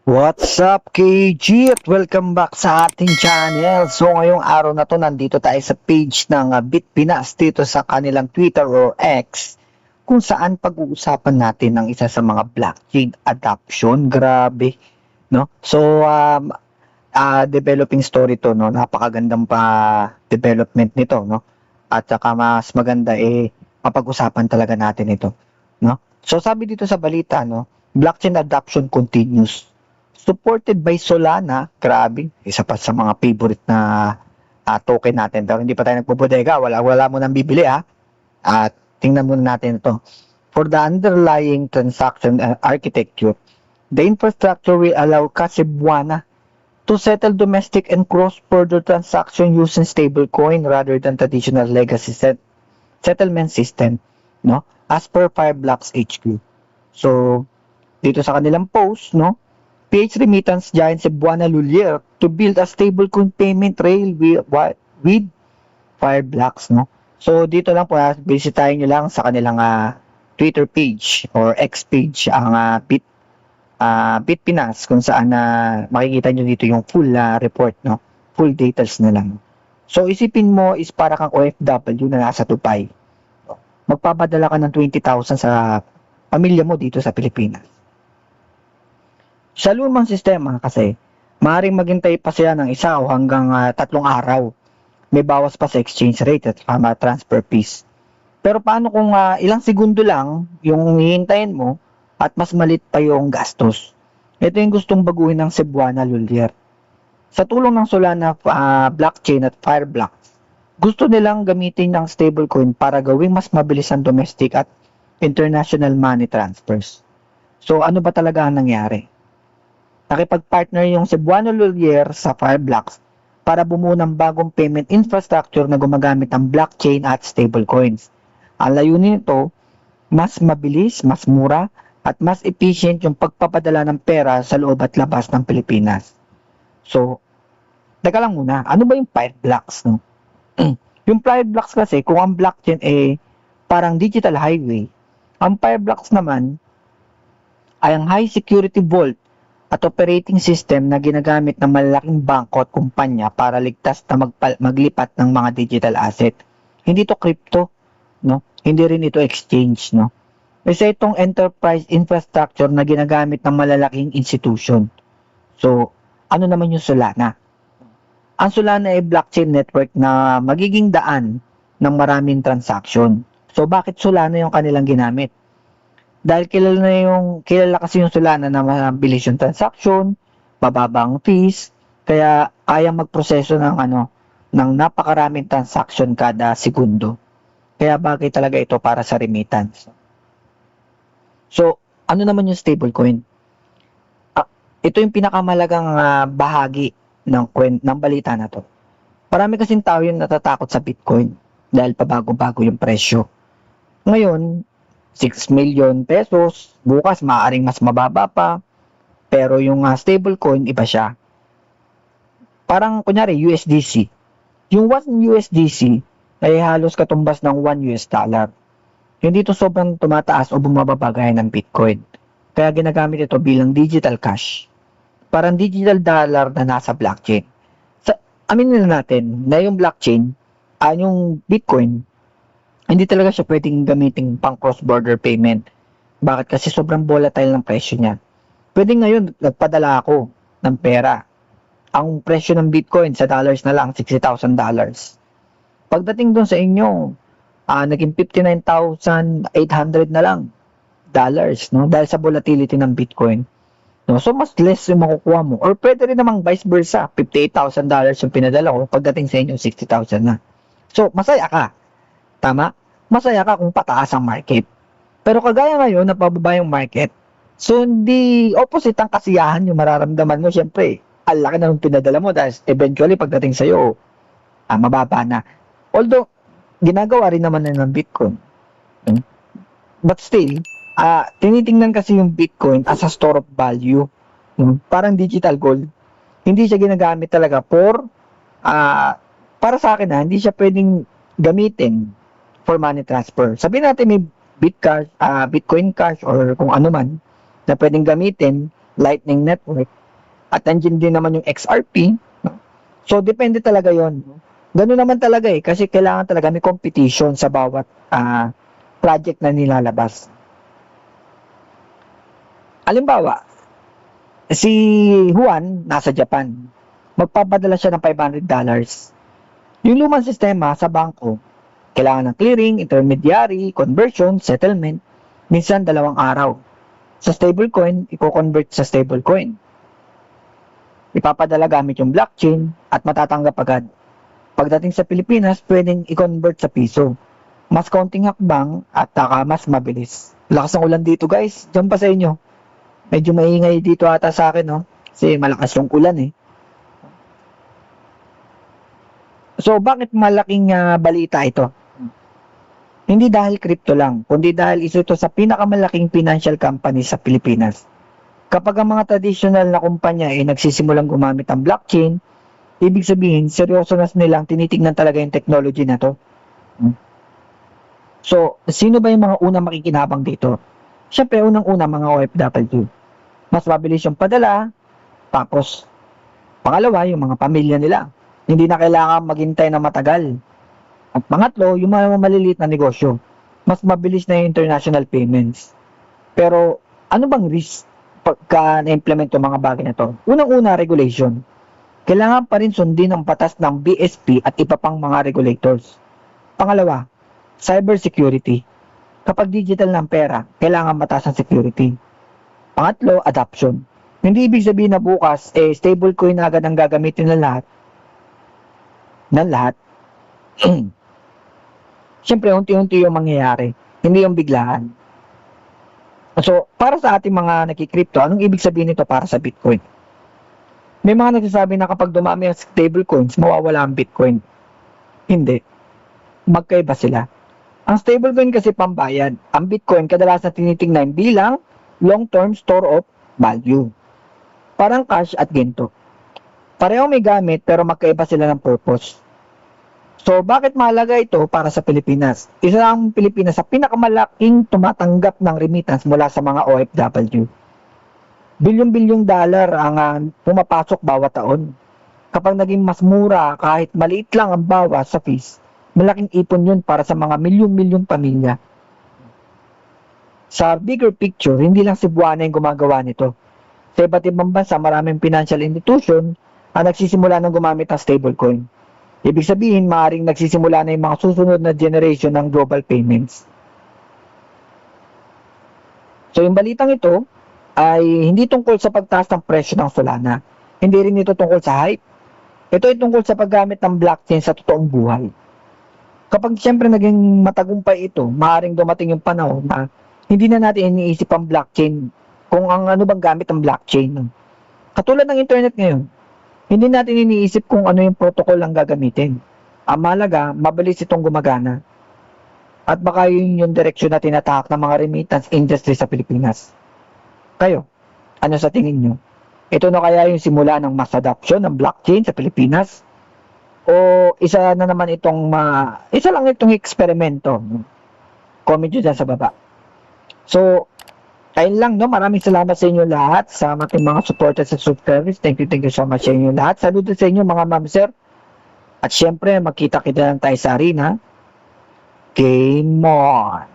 What's up, KG? At welcome back sa ating channel. So, ngayong araw na to, nandito tayo sa page ng Bitpinas dito sa kanilang Twitter or X, kung saan pag-uusapan natin ang isa sa mga blockchain adoption. Grabe, no? So, developing story to, no? Napakagandang development nito, no? At saka mas maganda mapag-usapan talaga natin ito, no? So, sabi dito sa balita, no? Blockchain adoption continues. Supported by Solana, grabe, isa pa sa mga favorite na token natin. Pero hindi pa tayo nagpupodega, wala mo nang bibili At tingnan muna natin ito. For the underlying transaction architecture, the infrastructure will allow Cebuana to settle domestic and cross-border transaction using stablecoin rather than traditional legacy settlement system, no? As per Fireblocks HQ. So, dito sa kanilang post, no? PH remittance giant Cebuana Lulier to build a stablecoin payment rail with Fireblocks, no? So, dito lang po, bisitahin nyo lang sa kanilang Twitter page or X page ang Bitpinas kung saan makikita nyo dito yung full report, no? Full details na lang. So, isipin mo is para kang OFW na nasa Dubai. Magpapadala ka ng 20,000 sa pamilya mo dito sa Pilipinas. Sa lumang sistema kasi, maaaring maghintay pa siya ng isa o hanggang 3 araw. May bawas pa sa exchange rate at transfer fees. Pero paano kung ilang segundo lang yung hihintayin mo at mas malit pa yung gastos? Ito yung gustong baguhin ng Cebuana Lulier. Sa tulong ng Solana blockchain at Fireblocks, gusto nilang gamitin ng stablecoin para gawing mas mabilis ang domestic at international money transfers. So ano ba talaga ang nangyari? Nakipag-partner yung Cebuana Lulier sa Fireblocks para bumuo ng bagong payment infrastructure na gumagamit ng blockchain at stablecoins. Ang layunin nito, mas mabilis, mas mura, at mas efficient yung pagpapadala ng pera sa loob at labas ng Pilipinas. So, teka lang muna, ano ba yung Fireblocks, no? Yung Fireblocks kasi, kung ang blockchain parang digital highway, ang Fireblocks naman ay ang high security vault at operating system na ginagamit ng malalaking bangko at kumpanya para ligtas na maglipat ng mga digital asset. Hindi to crypto, no? Hindi rin ito exchange, no? Isa itong enterprise infrastructure na ginagamit ng malalaking institution. So, ano naman yung Solana? Ang Solana ay blockchain network na magiging daan ng maraming transaction. So, bakit Solana yung kanilang ginamit? Dahil kilala kasi yung Solana na mabilis yung transaction, mababang fees, kaya kayang magproseso ng napakaraming transaction kada segundo. Kaya bagay talaga ito para sa remittance. So, ano naman yung stablecoin? Ito yung pinakamalagang bahagi ng balita na to. Marami kasing tao yung natatakot sa Bitcoin dahil pabago-bago yung presyo. Ngayon, 6 million pesos, bukas maaaring mas mababa pa, pero yung stablecoin, iba siya. Parang, kunyari, USDC. Yung 1 USDC ay halos katumbas ng 1 US dollar. Hindi ito sobrang tumataas o bumababa gaya ng Bitcoin. Kaya ginagamit ito bilang digital cash. Parang digital dollar na nasa blockchain. Aminin na natin na yung blockchain, yung Bitcoin, hindi talaga siya pwedeng gamitin pang cross-border payment. Bakit? Kasi sobrang volatile ng presyo niya. Pwede ngayon, nagpadala ako ng pera. Ang presyo ng Bitcoin sa dollars na lang, $60,000. Pagdating doon sa inyo, naging 59,800 na lang dollars, no? Dahil sa volatility ng Bitcoin. No? So, mas less yung makukuha mo. Or pwede rin namang vice versa, $58,000 yung pinadala ko, pagdating sa inyo, 60,000 na. So, masaya ka. Tama? Masaya ka kung pataas ang market. Pero kagaya ngayon, napababa yung market. So, hindi opposite ang kasiyahan yung mararamdaman mo. Siyempre, ang laki na nung pinadala mo dahil eventually pagdating sa'yo, mababa na. Although, ginagawa rin naman na ng Bitcoin. But still, tinitingnan kasi yung Bitcoin as a store of value. Parang digital gold. Hindi siya ginagamit talaga para sa akin hindi siya pwedeng gamitin for money transfer. Sabihin natin may Bitcoin Cash or kung ano man na pwedeng gamitin Lightning Network, at nandiyan din naman yung XRP. No? So, depende talaga yon. Ganun naman talaga kasi kailangan talaga may competition sa bawat project na nilalabas. Halimbawa, si Juan nasa Japan. Magpapadala siya ng $500. Yung lumang sistema sa bangko, kailangan ng clearing, intermediary, conversion, settlement, minsan 2 araw. Sa stablecoin, i-convert sa stablecoin. Ipapadala gamit yung blockchain at matatanggap agad. Pagdating sa Pilipinas, pwedeng i-convert sa piso. Mas kaunting hakbang at mas mabilis. Lakas ng ulan dito guys, dyan pa sa inyo. Medyo maingay dito ata sa akin, no? Kasi malakas yung ulan So, bakit malaking balita ito? Hindi dahil crypto lang, kundi dahil isa ito sa pinakamalaking financial company sa Pilipinas. Kapag ang mga traditional na kumpanya ay nagsisimulang gumamit ng blockchain, ibig sabihin, seryoso na nilang tinitignan talaga yung technology na to. So, sino ba yung mga unang makikinabang dito? Siyempre, unang-una mga OFW. Mas mabilis yung padala, tapos, pangalawa, yung mga pamilya nila. Hindi na kailangan maghintay na matagal. At pangatlo, yung mga maliliit na negosyo. Mas mabilis na yung international payments. Pero, ano bang risk pagka na-implement yung mga bagay na to? Unang-una, regulation. Kailangan pa rin sundin ang batas ng BSP at iba pang mga regulators. Pangalawa, cyber security. Kapag digital ng pera, kailangan mataas ang security. Pangatlo, adoption. Hindi ibig sabihin na bukas, stablecoin na agad ang gagamitin ng lahat. Siyempre, unti-unti yung mangyayari. Hindi yung biglaan. So, para sa ating mga nakikripto, anong ibig sabihin nito para sa Bitcoin? May mga nagsasabi na kapag dumami ang stablecoins, mawawala ang Bitcoin. Hindi. Magkaiba sila. Ang stablecoin kasi pambayad. Ang Bitcoin kadalasan tinitingnan bilang long-term store of value. Parang cash at ginto. Pareho may gamit pero magkaiba sila ng purpose. So, bakit mahalaga ito para sa Pilipinas? Isa ang Pilipinas sa pinakamalaking tumatanggap ng remittance mula sa mga OFW. Bilyon-bilyong dollar ang pumapasok bawat taon. Kapag naging mas mura, kahit maliit lang ang bawas sa fees, malaking ipon yun para sa mga milyong-milyong pamilya. Sa bigger picture, hindi lang Cebuana yung gumagawa nito. Sa iba't ibang bansa, maraming financial institution ang nagsisimula ng gumamit ng stablecoin. Ibig sabihin, maaaring nagsisimula na yung mga susunod na generation ng global payments. So, yung balitang ito ay hindi tungkol sa pagtaas ng presyo ng Solana. Hindi rin ito tungkol sa hype. Ito ay tungkol sa paggamit ng blockchain sa totoong buhay. Kapag siyempre naging matagumpay ito, maaaring dumating yung panahon na hindi na natin iniisip ang blockchain kung ang ano bang gamit ng blockchain. Katulad ng internet ngayon, hindi natin iniisip kung ano yung protocol ang gagamitin. Ang mahalaga, mabilis itong gumagana. At baka yun yung direksyon na tinatahak ng mga remittance industry sa Pilipinas. Kayo, ano sa tingin nyo? Ito na kaya yung simula ng mass adoption ng blockchain sa Pilipinas? O isa na naman isa lang itong eksperimento? Comment nyo dyan sa baba. So, ayun lang, no? Maraming salamat sa inyo lahat, sa ating mga supporters at subscribers. Thank you so much sa inyo lahat. Saludo sa inyo mga ma'am, sir. At syempre, magkita-kita lang tayo sa arena. Game on!